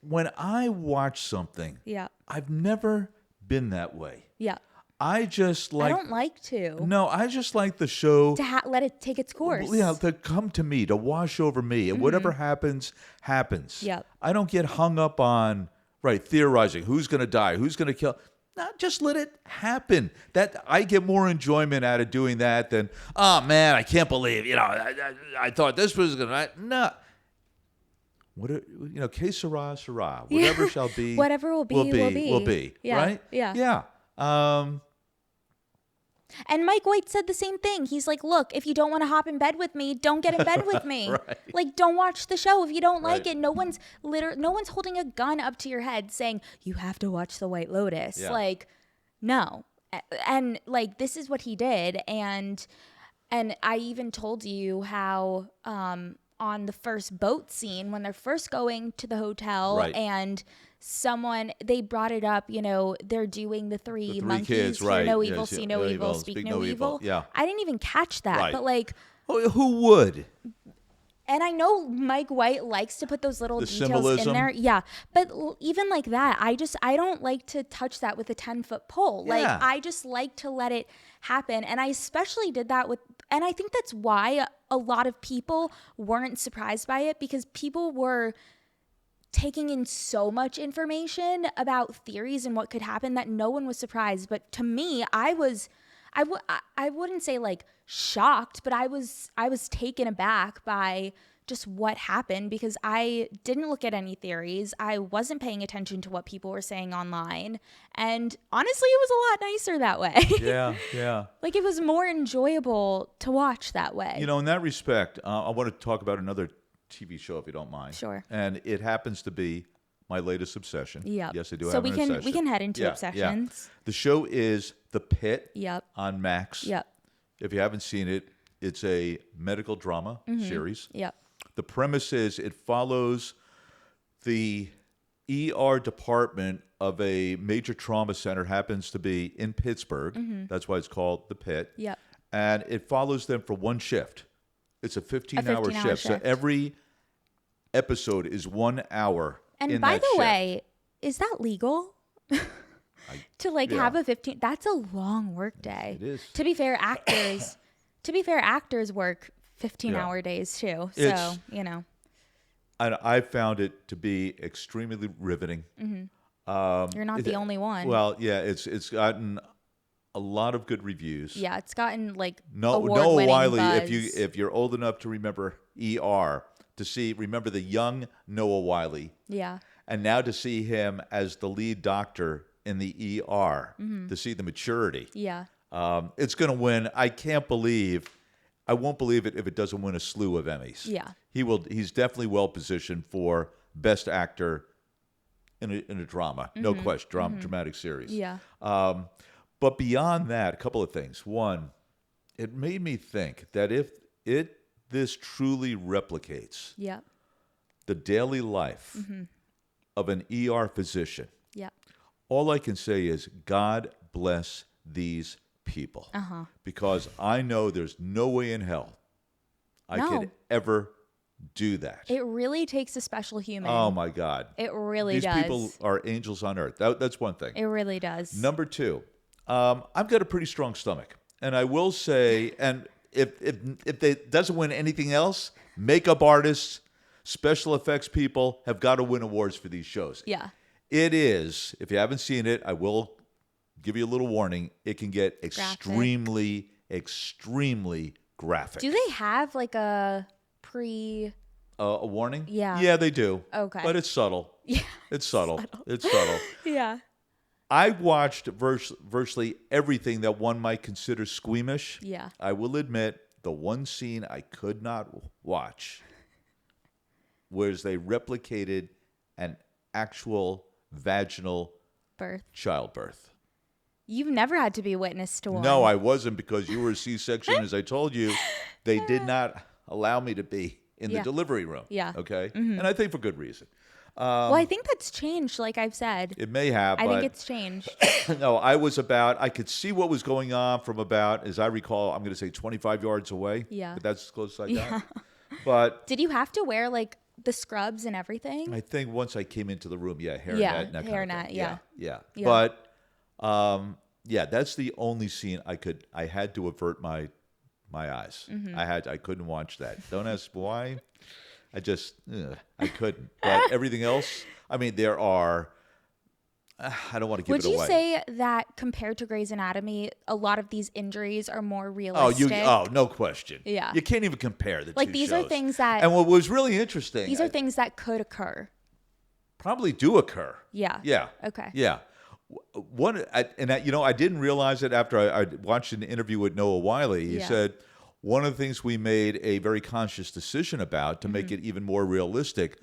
Speaker 2: When I watch something,
Speaker 1: Yeah.
Speaker 2: I've never been that way.
Speaker 1: Yeah.
Speaker 2: I just like.
Speaker 1: I don't like to.
Speaker 2: No, I just like the show
Speaker 1: To let it take its course.
Speaker 2: Yeah, to come to me, to wash over me, and whatever happens, happens.
Speaker 1: Yep.
Speaker 2: I don't get hung up on theorizing who's going to die, who's going to kill. No, just let it happen. That I get more enjoyment out of doing that than, oh man, I can't believe I thought this was going to. No. Que sera, sera. Whatever shall be.
Speaker 1: Whatever will be. Yeah.
Speaker 2: Right?
Speaker 1: Yeah.
Speaker 2: Yeah.
Speaker 1: And Mike White said the same thing. He's like, look, if you don't want to hop in bed with me, don't get in bed with me.
Speaker 2: Right.
Speaker 1: Like, don't watch the show if you don't like
Speaker 2: Right.
Speaker 1: it. No one's holding a gun up to your head saying, you have to watch The White Lotus.
Speaker 2: Yeah.
Speaker 1: Like, no. And like, this is what he did. And I even told you how on the first boat scene, when they're first going to the hotel
Speaker 2: Right.
Speaker 1: and they brought it up, they're doing the three monkeys,
Speaker 2: kids,
Speaker 1: hear
Speaker 2: right.
Speaker 1: no
Speaker 2: Yes,
Speaker 1: evil, see no evil, speak no evil.
Speaker 2: Yeah.
Speaker 1: I didn't even catch that,
Speaker 2: Right.
Speaker 1: but like,
Speaker 2: Oh, who would?
Speaker 1: and I know Mike White likes to put those little
Speaker 2: The
Speaker 1: details
Speaker 2: symbolism.
Speaker 1: in there. Yeah. But even like that, I don't like to touch that with a 10-foot pole. Like,
Speaker 2: Yeah.
Speaker 1: I just like to let it happen. And I especially did that and I think that's why a lot of people weren't surprised by it, because people were taking in so much information about theories and what could happen that no one was surprised. But to me, I wouldn't say like shocked, but I was taken aback by just what happened, because I didn't look at any theories. I wasn't paying attention to what people were saying online. And honestly, it was a lot nicer that way.
Speaker 2: Yeah, yeah.
Speaker 1: Like, it was more enjoyable to watch that way.
Speaker 2: In that respect, I want to talk about another TV show, if you don't mind.
Speaker 1: Sure.
Speaker 2: And it happens to be my latest obsession.
Speaker 1: Yep.
Speaker 2: Yes, I do
Speaker 1: So
Speaker 2: have
Speaker 1: we
Speaker 2: an
Speaker 1: can
Speaker 2: obsession.
Speaker 1: we can head into
Speaker 2: Yeah,
Speaker 1: obsessions.
Speaker 2: Yeah. The show is The Pit
Speaker 1: Yep.
Speaker 2: on Max.
Speaker 1: Yep.
Speaker 2: If you haven't seen it, it's a medical drama series.
Speaker 1: Yep.
Speaker 2: The premise is it follows the ER department of a major trauma center, happens to be in Pittsburgh. That's why it's called The Pit.
Speaker 1: Yep.
Speaker 2: And it follows them for one shift. It's a 15-hour
Speaker 1: 15-hour
Speaker 2: shift. So
Speaker 1: shift.
Speaker 2: every episode is 1 hour.
Speaker 1: And
Speaker 2: in
Speaker 1: by
Speaker 2: that
Speaker 1: the
Speaker 2: shift.
Speaker 1: way, is that legal? To like
Speaker 2: yeah.
Speaker 1: have a 15, that's a long work day.
Speaker 2: It is.
Speaker 1: To be fair, actors work 15-hour days too. So,
Speaker 2: It's-
Speaker 1: you
Speaker 2: And I found it to be extremely riveting.
Speaker 1: you're not the only one.
Speaker 2: Well, yeah, it's gotten a lot of good reviews.
Speaker 1: Yeah, it's gotten like
Speaker 2: Noah
Speaker 1: award-winning
Speaker 2: Wiley,
Speaker 1: buzz.
Speaker 2: if you're old enough to remember ER, remember the young Noah Wiley,
Speaker 1: Yeah.
Speaker 2: and now to see him as the lead doctor in the ER, to see the maturity.
Speaker 1: Yeah.
Speaker 2: It's going to win. I won't believe it if it doesn't win a slew of Emmys.
Speaker 1: Yeah.
Speaker 2: He's definitely well positioned for Best Actor in a drama, no question, dramatic series.
Speaker 1: Yeah.
Speaker 2: But beyond that, a couple of things. One, it made me think that if this truly replicates
Speaker 1: Yeah.
Speaker 2: the daily life of an ER physician,
Speaker 1: Yeah.
Speaker 2: all I can say is God bless these people. Because I know there's no way in hell I
Speaker 1: No.
Speaker 2: could ever do that.
Speaker 1: It really takes a special human.
Speaker 2: Oh my God.
Speaker 1: It really
Speaker 2: These
Speaker 1: does.
Speaker 2: people are angels on earth. That's one thing.
Speaker 1: It really does.
Speaker 2: Number two, I've got a pretty strong stomach. And I will say, and if it doesn't win anything else, makeup artists, special effects people have got to win awards for these shows.
Speaker 1: Yeah.
Speaker 2: It is, if you haven't seen it, I will give you a little warning. It can get extremely graphic.
Speaker 1: Do they have like a pre...
Speaker 2: A warning?
Speaker 1: Yeah.
Speaker 2: Yeah, they do.
Speaker 1: Okay.
Speaker 2: But it's subtle.
Speaker 1: Yeah.
Speaker 2: It's subtle. It's subtle.
Speaker 1: Yeah.
Speaker 2: I watched virtually everything that one might consider squeamish.
Speaker 1: Yeah.
Speaker 2: I will admit, the one scene I could not watch was they replicated an actual vaginal
Speaker 1: Birth.
Speaker 2: childbirth.
Speaker 1: You've never had to be witness to one.
Speaker 2: No, I wasn't, because you were a C-section. As I told you, they did not allow me to be in the delivery room.
Speaker 1: Yeah.
Speaker 2: Okay? And I think for good reason.
Speaker 1: Well, I think that's changed, like I've said.
Speaker 2: It may have,
Speaker 1: I
Speaker 2: but
Speaker 1: think it's changed.
Speaker 2: no, I could see what was going on from about, as I recall, I'm going to say 25 yards away.
Speaker 1: Yeah.
Speaker 2: But that's as close as I got. But
Speaker 1: Did you have to wear like the scrubs and everything?
Speaker 2: I think once I came into the room, hairnet and that kind of thing. Yeah. But that's the only scene I had to avert my eyes. I couldn't watch that. Don't ask why. I couldn't. But everything else, I mean, there are, I don't want to give it away.
Speaker 1: Would you say that compared to Grey's Anatomy, a lot of these injuries are more realistic?
Speaker 2: No question.
Speaker 1: Yeah.
Speaker 2: You can't even compare the two
Speaker 1: Like, these
Speaker 2: shows.
Speaker 1: are things that...
Speaker 2: And what was really interesting...
Speaker 1: These are things that could occur.
Speaker 2: Probably do occur.
Speaker 1: Yeah.
Speaker 2: Yeah.
Speaker 1: Okay.
Speaker 2: Yeah. I didn't realize it after I watched an interview with Noah Wiley. He said, one of the things we made a very conscious decision about to make it even more realistic,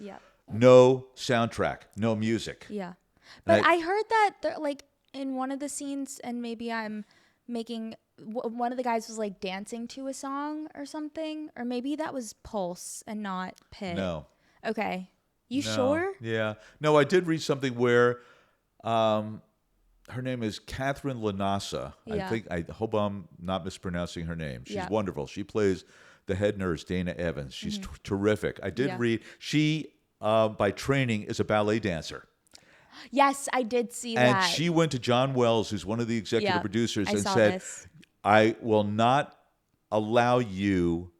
Speaker 2: no soundtrack, no music.
Speaker 1: Yeah. But I heard that, like, in one of the scenes, and maybe I'm making, one of the guys was, like, dancing to a song or something. Or maybe that was Pulse and not Pit.
Speaker 2: No.
Speaker 1: Okay. You sure?
Speaker 2: Yeah. No, I did read something where... her name is Catherine Lanasa.
Speaker 1: Yeah.
Speaker 2: I hope I'm not mispronouncing her name. She's
Speaker 1: Yeah.
Speaker 2: wonderful. She plays the head nurse, Dana Evans. She's terrific. I did read. She, by training, is a ballet dancer.
Speaker 1: Yes, I did see that.
Speaker 2: And she went to John Wells, who's one of the executive producers, and said,
Speaker 1: this.
Speaker 2: I will not allow you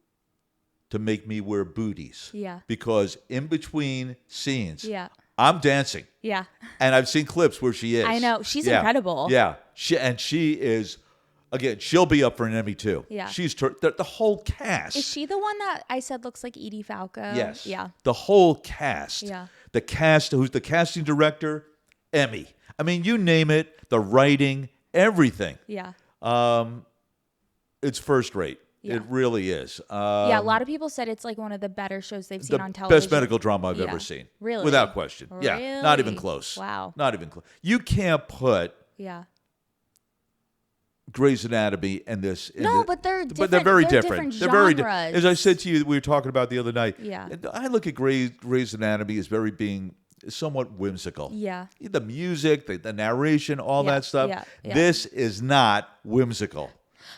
Speaker 2: to make me wear booties.
Speaker 1: Yeah.
Speaker 2: Because in between scenes,
Speaker 1: I'm
Speaker 2: dancing.
Speaker 1: Yeah.
Speaker 2: And I've seen clips where she is.
Speaker 1: I know. She's incredible.
Speaker 2: Yeah. She is, again, she'll be up for an Emmy too.
Speaker 1: Yeah.
Speaker 2: She's the whole cast.
Speaker 1: Is she the one that I said looks like Edie Falco?
Speaker 2: Yes.
Speaker 1: Yeah.
Speaker 2: The whole cast.
Speaker 1: Yeah.
Speaker 2: The cast, who's the casting director, Emmy. I mean, you name it, the writing, everything.
Speaker 1: Yeah.
Speaker 2: It's first rate.
Speaker 1: Yeah.
Speaker 2: It really is.
Speaker 1: A lot of people said it's like one of the better shows they've seen on television.
Speaker 2: Best medical drama I've ever seen.
Speaker 1: Really?
Speaker 2: Without question.
Speaker 1: Really?
Speaker 2: Yeah. Not even close.
Speaker 1: Wow.
Speaker 2: Not even close. You can't put Grey's Anatomy and this.
Speaker 1: But they're different.
Speaker 2: But they're very different.
Speaker 1: They're
Speaker 2: They're very
Speaker 1: genres.
Speaker 2: As I said to you, we were talking about the other night.
Speaker 1: Yeah.
Speaker 2: I look at Grey's Anatomy as being somewhat whimsical.
Speaker 1: Yeah.
Speaker 2: The music, the narration, all that stuff.
Speaker 1: Yeah.
Speaker 2: This is not whimsical.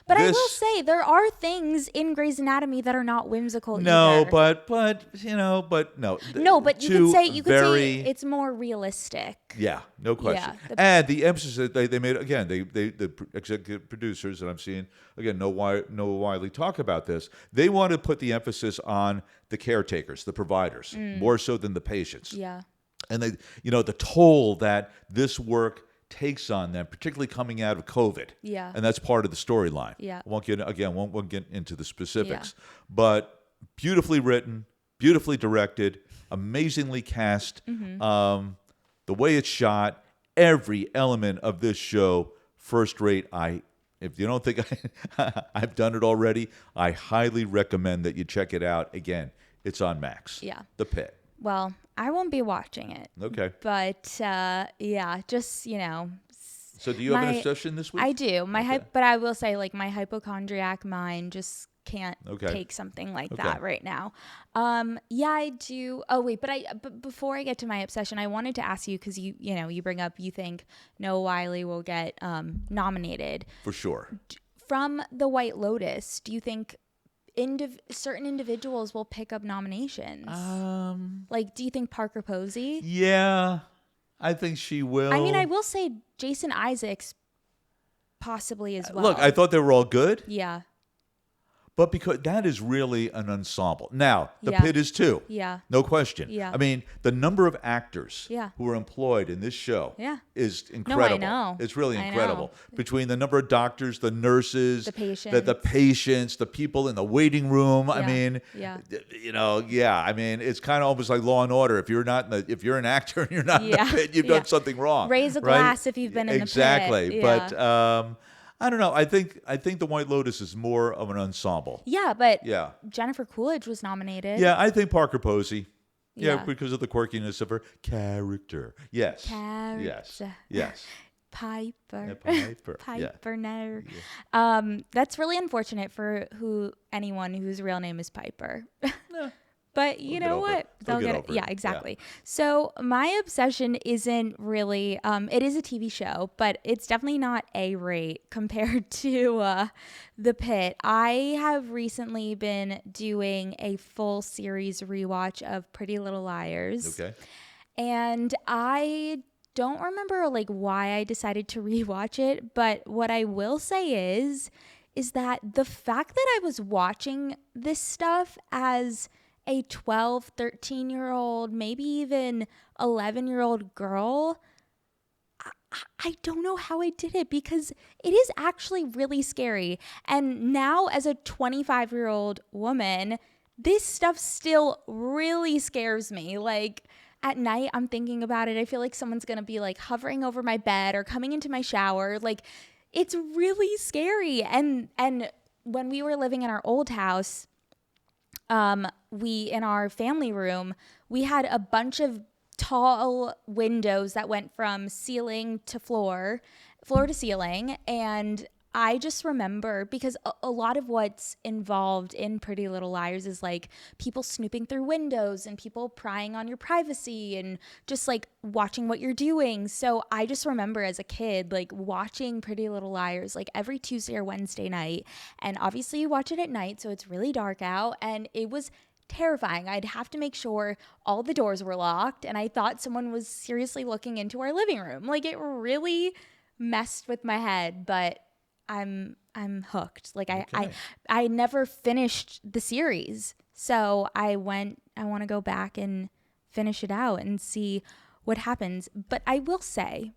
Speaker 1: But I will say there are things in Grey's Anatomy that are not whimsical
Speaker 2: no,
Speaker 1: either.
Speaker 2: but no.
Speaker 1: No, but you could say it's more realistic.
Speaker 2: Yeah, no question.
Speaker 1: Yeah,
Speaker 2: and the emphasis that they made, again, the executive producers that I'm seeing, again, Noah Wiley talk about this, they want to put the emphasis on the caretakers, the providers, more so than the patients.
Speaker 1: Yeah.
Speaker 2: And the toll that this work takes on them, particularly coming out of COVID.
Speaker 1: Yeah.
Speaker 2: And that's part of the storyline.
Speaker 1: Yeah.
Speaker 2: Won't get into the specifics. But beautifully written, beautifully directed, amazingly cast. The way it's shot, every element of this show, first rate. If you don't think I've done it already, I highly recommend that you check it out. Again, it's on Max.
Speaker 1: Yeah.
Speaker 2: The Pit.
Speaker 1: Well, I won't be watching it.
Speaker 2: Okay.
Speaker 1: But just,
Speaker 2: So do you have an obsession this week?
Speaker 1: I do. But I will say, like, my hypochondriac mind just can't take something like that right now. I do. Oh wait, but before I get to my obsession, I wanted to ask you, because you bring up, you think Noah Wiley will get nominated
Speaker 2: for sure.
Speaker 1: From The White Lotus, do you think certain individuals will pick up nominations? Like, do you think Parker Posey?
Speaker 2: Yeah, I think she will.
Speaker 1: I mean, I will say Jason Isaacs possibly as well.
Speaker 2: Look, I thought they were all good.
Speaker 1: Yeah.
Speaker 2: But because that is really an ensemble. Now, The Pit is too.
Speaker 1: Yeah.
Speaker 2: No question.
Speaker 1: Yeah.
Speaker 2: I mean, the number of actors
Speaker 1: Yeah.
Speaker 2: who are employed in this show
Speaker 1: Yeah.
Speaker 2: is incredible.
Speaker 1: No, I know.
Speaker 2: It's really
Speaker 1: I
Speaker 2: incredible.
Speaker 1: know.
Speaker 2: Between the number of doctors, the nurses,
Speaker 1: The patients.
Speaker 2: the patients, the people in the waiting room. I
Speaker 1: Yeah.
Speaker 2: mean,
Speaker 1: Yeah.
Speaker 2: I mean, it's kind of almost like Law and Order. If you're an actor and you're not in the pit, you've done something wrong.
Speaker 1: Raise a glass if you've been in the pit.
Speaker 2: Exactly.
Speaker 1: Yeah.
Speaker 2: But I don't know. I think The White Lotus is more of an ensemble.
Speaker 1: Yeah, but
Speaker 2: Yeah.
Speaker 1: Jennifer Coolidge was nominated.
Speaker 2: Yeah, I think Parker Posey. Yeah,
Speaker 1: Yeah.
Speaker 2: because of the quirkiness of her character. Yes.
Speaker 1: Character.
Speaker 2: Yes. Yes.
Speaker 1: Piper.
Speaker 2: Piper.
Speaker 1: Piper, no.
Speaker 2: Yeah.
Speaker 1: That's really unfortunate for anyone whose real name is Piper.
Speaker 2: No.
Speaker 1: But you know what?
Speaker 2: They'll get
Speaker 1: it.
Speaker 2: over
Speaker 1: Yeah,
Speaker 2: it.
Speaker 1: exactly. So my obsession isn't really, it is a TV show, but it's definitely not A-rate compared to The Pit. I have recently been doing a full series rewatch of Pretty Little Liars.
Speaker 2: Okay.
Speaker 1: And I don't remember like why I decided to rewatch it, but what I will say is that the fact that I was watching this stuff as a 12, 13-year-old, maybe even 11-year-old girl, I don't know how I did it because it is actually really scary. And now as a 25-year-old woman, this stuff still really scares me. Like at night, I'm thinking about it. I feel like someone's going to be like hovering over my bed or coming into my shower. Like it's really scary. And when we were living in our old house, we, in our family room, we had a bunch of tall windows that went from ceiling to floor to ceiling. And I just remember because a lot of what's involved in Pretty Little Liars is like people snooping through windows and people prying on your privacy and just like watching what you're doing. So I just remember as a kid, like watching Pretty Little Liars like every Tuesday or Wednesday night. And obviously you watch it at night, so it's really dark out. And it was terrifying. I'd have to make sure all the doors were locked. And I thought someone was seriously looking into our living room. Like it really messed with my head, but I'm hooked. Like I never finished the series. So I want to go back and finish it out and see what happens. But I will say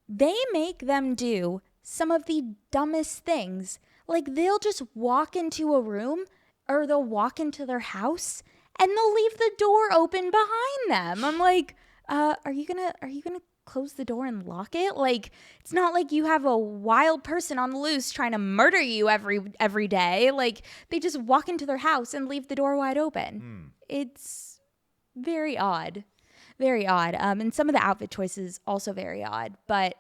Speaker 1: they make them do some of the dumbest things. Like they'll just walk into a room or they'll walk into their house and they'll leave the door open behind them. I'm like, are you gonna close the door and lock it? Like it's not like you have a wild person on the loose trying to murder you every day. Like they just walk into their house and leave the door wide open. It's very odd. And some of the outfit choices also very odd, but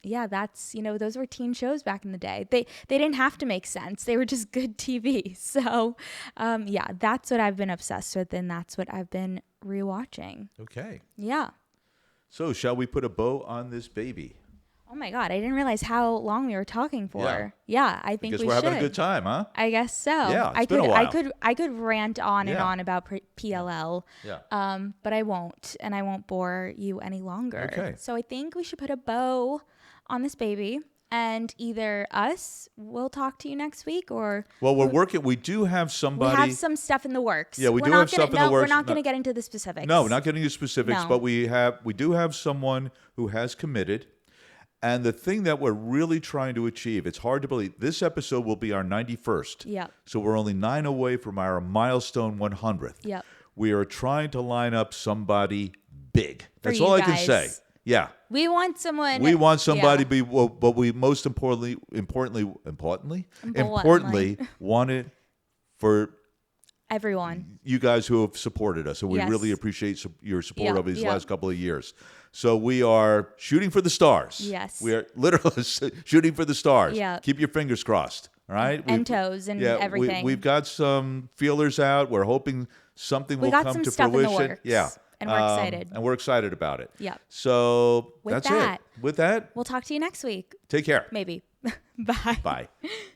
Speaker 1: yeah, that's, those were teen shows back in the day. They didn't have to make sense. They were just good TV. So yeah, that's what I've been obsessed with, and that's what I've been rewatching.
Speaker 2: Okay.
Speaker 1: Yeah.
Speaker 2: So shall we put a bow on this baby?
Speaker 1: Oh my God, I didn't realize how long we were talking for. Yeah, I think
Speaker 2: because
Speaker 1: we
Speaker 2: we're
Speaker 1: should.
Speaker 2: having a good time, huh?
Speaker 1: I guess so.
Speaker 2: Yeah, it's been a while.
Speaker 1: I could rant on and on about PLL.
Speaker 2: Yeah.
Speaker 1: But I won't, and I won't bore you any longer.
Speaker 2: Okay.
Speaker 1: So I think we should put a bow on this baby, and either we'll talk to you next week, or
Speaker 2: well, we're working. We do have somebody.
Speaker 1: We have some stuff in the works.
Speaker 2: Yeah, we do have stuff in the works.
Speaker 1: We're not going to get into the specifics.
Speaker 2: No, we're not getting into specifics,
Speaker 1: No.
Speaker 2: but we do have someone who has committed. And the thing that we're really trying to achieve, it's hard to believe, this episode will be our 91st.
Speaker 1: Yeah.
Speaker 2: So we're only 9 away from our milestone 100th.
Speaker 1: Yep.
Speaker 2: We are trying to line up somebody big. That's
Speaker 1: you
Speaker 2: all I can
Speaker 1: guys.
Speaker 2: say. Yeah.
Speaker 1: We want someone.
Speaker 2: We want somebody to be, well, but we most importantly want it for
Speaker 1: everyone.
Speaker 2: you guys who have supported us. And we
Speaker 1: Yes.
Speaker 2: really appreciate your support
Speaker 1: Yeah,
Speaker 2: over these
Speaker 1: yeah.
Speaker 2: last couple of years. So we are shooting for the stars.
Speaker 1: Yes.
Speaker 2: We are literally shooting for the stars.
Speaker 1: Yeah.
Speaker 2: Keep your fingers crossed. All right.
Speaker 1: And toes and everything.
Speaker 2: We've got some feelers out. We're hoping something will
Speaker 1: got
Speaker 2: come
Speaker 1: some
Speaker 2: to
Speaker 1: stuff in the
Speaker 2: fruition.
Speaker 1: works.
Speaker 2: Yeah.
Speaker 1: And we're excited.
Speaker 2: And we're excited about it.
Speaker 1: Yeah.
Speaker 2: So
Speaker 1: With
Speaker 2: that's
Speaker 1: that,
Speaker 2: it. With that,
Speaker 1: we'll talk to you next week.
Speaker 2: take care.
Speaker 1: Maybe. Bye.
Speaker 2: Bye.